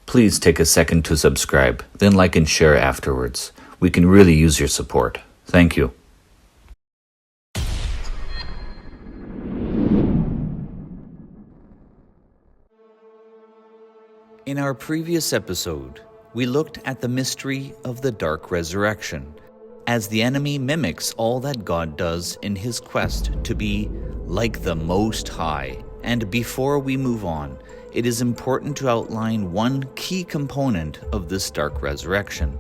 Please take a second to subscribe, then like and share afterwards. We can really use your support. Thank you. In our previous episode, we looked at the mystery of the dark resurrection, as the enemy mimics all that God does in his quest to be like the Most High. And before we move on, it is important to outline one key component of this dark resurrection.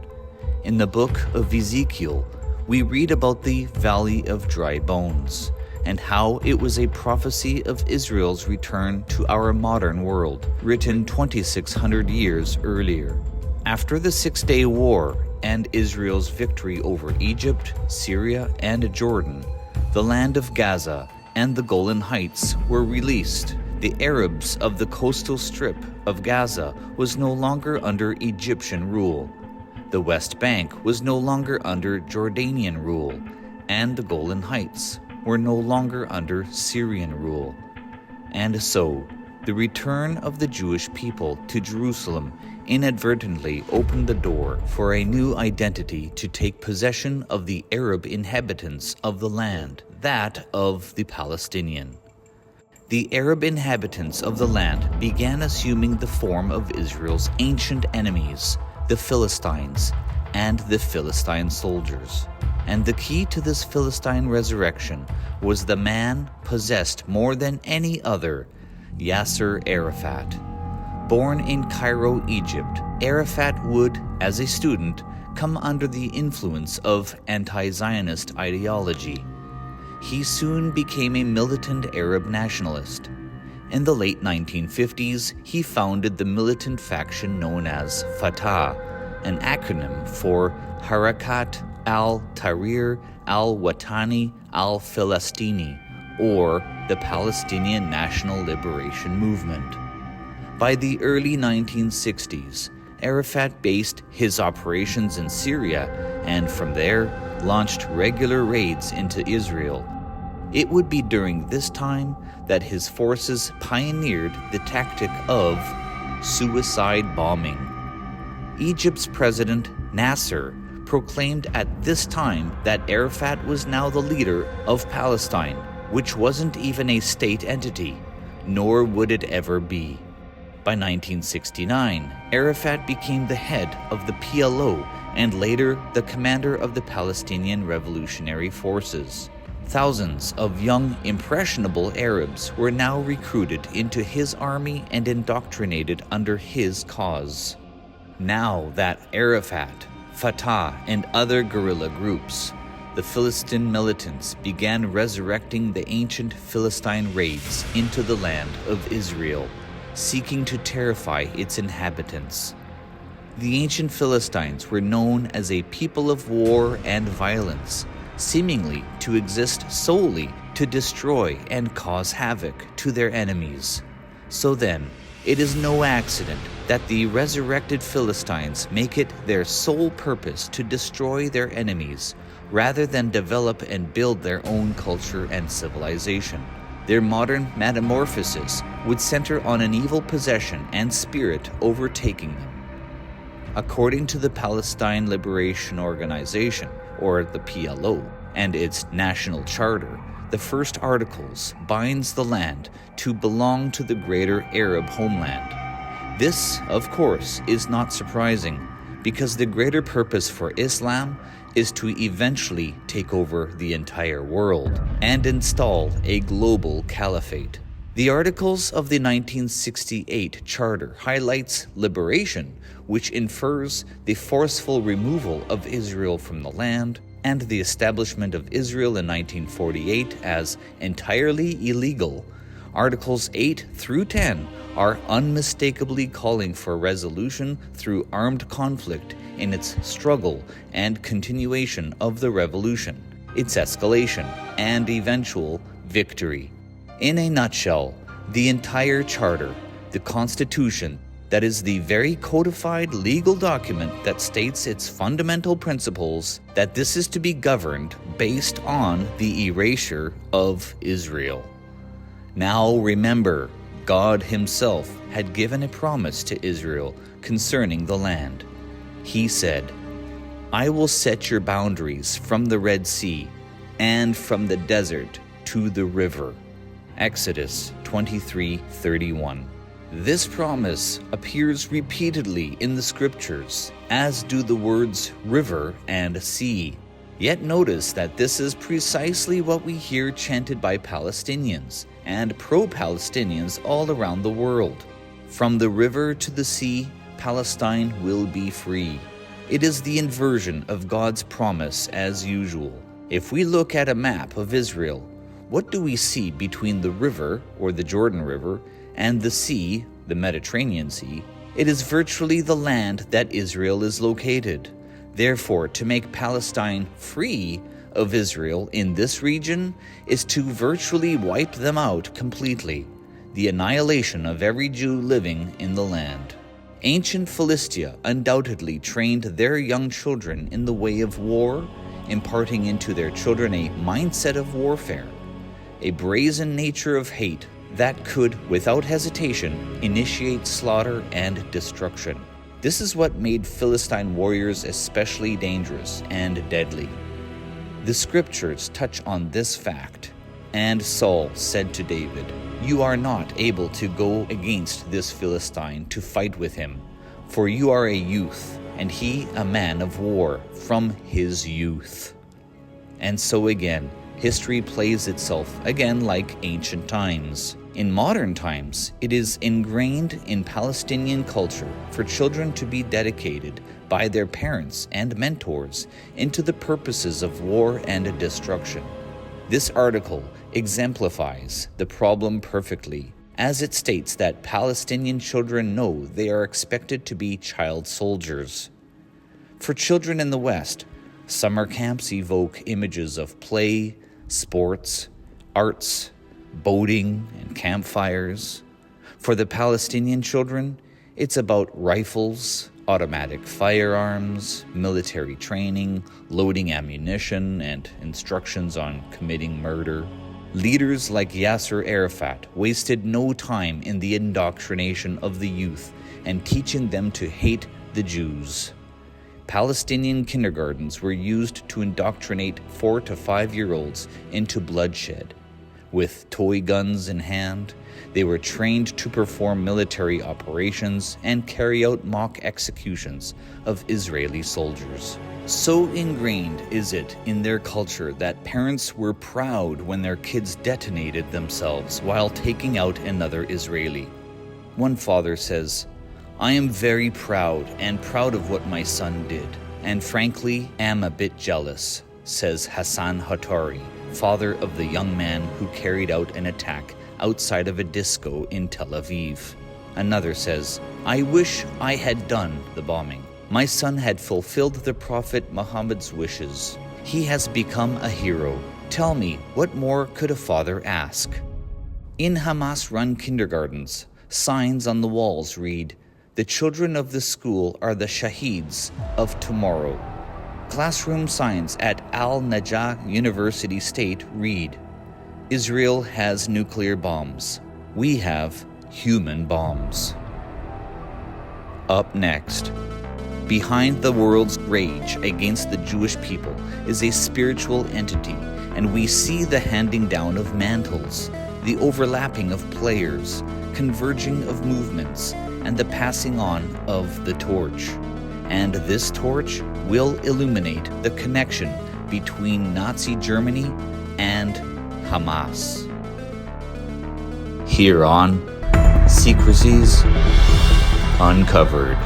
In the book of Ezekiel, we read about the Valley of Dry Bones, and how it was a prophecy of Israel's return to our modern world, written 2,600 years earlier. After the Six-Day War and Israel's victory over Egypt, Syria, and Jordan, the land of Gaza and the Golan Heights were released. The Arabs of the coastal strip of Gaza was no longer under Egyptian rule. The West Bank was no longer under Jordanian rule, and the Golan Heights were no longer under Syrian rule. And so, the return of the Jewish people to Jerusalem inadvertently opened the door for a new identity to take possession of the Arab inhabitants of the land, that of the Palestinian. The Arab inhabitants of the land began assuming the form of Israel's ancient enemies, the Philistines, and the Philistine soldiers. And the key to this Philistine resurrection was the man possessed more than any other, Yasser Arafat. Born in Cairo, Egypt, Arafat would, as a student, come under the influence of anti-Zionist ideology. He soon became a militant Arab nationalist. In the late 1950s, he founded the militant faction known as Fatah, an acronym for Harakat al-Tahrir al-Watani al-Philistini, or the Palestinian National Liberation Movement. By the early 1960s, Arafat based his operations in Syria and from there launched regular raids into Israel. It would be during this time that his forces pioneered the tactic of suicide bombing. Egypt's President Nasser proclaimed at this time that Arafat was now the leader of Palestine, which wasn't even a state entity, nor would it ever be. By 1969, Arafat became the head of the PLO and later the commander of the Palestinian Revolutionary Forces. Thousands of young, impressionable Arabs were now recruited into his army and indoctrinated under his cause. Now that Arafat, Fatah, and other guerrilla groups, the Philistine militants began resurrecting the ancient Philistine raids into the land of Israel, seeking to terrify its inhabitants. The ancient Philistines were known as a people of war and violence, seemingly to exist solely to destroy and cause havoc to their enemies. So then, it is no accident that the resurrected Philistines make it their sole purpose to destroy their enemies, rather than develop and build their own culture and civilization. Their modern metamorphosis would center on an evil possession and spirit overtaking them. According to the Palestine Liberation Organization, or the PLO, and its national charter, the first articles binds the land to belong to the greater Arab homeland. This, of course, is not surprising, because the greater purpose for Islam is to eventually take over the entire world and install a global caliphate. The articles of the 1968 charter highlights liberation, which infers the forceful removal of Israel from the land, and the establishment of Israel in 1948 as entirely illegal. Articles 8 through 10 are unmistakably calling for resolution through armed conflict in its struggle and continuation of the revolution, its escalation, and eventual victory. In a nutshell, the entire charter, the Constitution, that is the very codified legal document that states its fundamental principles, that this is to be governed based on the erasure of Israel. Now remember, God himself had given a promise to Israel concerning the land. He said, "I will set your boundaries from the Red Sea and from the desert to the river." Exodus 23:31. This promise appears repeatedly in the scriptures, as do the words river and sea. Yet notice that this is precisely what we hear chanted by Palestinians and pro-Palestinians all around the world. From the river to the sea, Palestine will be free. It is the inversion of God's promise as usual. If we look at a map of Israel, what do we see between the river, or the Jordan River, and the sea, the Mediterranean Sea? It is virtually the land that Israel is located. Therefore, to make Palestine free of Israel in this region is to virtually wipe them out completely, the annihilation of every Jew living in the land. Ancient Philistia undoubtedly trained their young children in the way of war, imparting into their children a mindset of warfare, a brazen nature of hate that could, without hesitation, initiate slaughter and destruction. This is what made Philistine warriors especially dangerous and deadly. The scriptures touch on this fact. And Saul said to David, "You are not able to go against this Philistine to fight with him, for you are a youth, and he a man of war from his youth." And so again, history plays itself again like ancient times. In modern times, it is ingrained in Palestinian culture for children to be dedicated by their parents and mentors into the purposes of war and destruction. This article exemplifies the problem perfectly, as it states that Palestinian children know they are expected to be child soldiers. For children in the West, summer camps evoke images of play, sports, arts, boating, and campfires. For the Palestinian children, it's about rifles, automatic firearms, military training, loading ammunition, and instructions on committing murder. Leaders like Yasser Arafat wasted no time in the indoctrination of the youth and teaching them to hate the Jews. Palestinian kindergartens were used to indoctrinate 4 to 5-year-olds into bloodshed. With toy guns in hand, they were trained to perform military operations and carry out mock executions of Israeli soldiers. So ingrained is it in their culture that parents were proud when their kids detonated themselves while taking out another Israeli. One father says, "I am very proud of what my son did, and frankly am a bit jealous," says Hassan Hatari, father of the young man who carried out an attack outside of a disco in Tel Aviv. Another says, "I wish I had done the bombing. My son had fulfilled the Prophet Muhammad's wishes. He has become a hero. Tell me, what more could a father ask?" In Hamas-run kindergartens, signs on the walls read, "The children of the school are the shaheeds of tomorrow." Classroom signs at Al-Najah University State read, "Israel has nuclear bombs. We have human bombs." Up next, behind the world's rage against the Jewish people is a spiritual entity, and we see the handing down of mantles, the overlapping of players, converging of movements, and the passing on of the torch. And this torch will illuminate the connection between Nazi Germany and Hamas. Here on Secrecies Uncovered.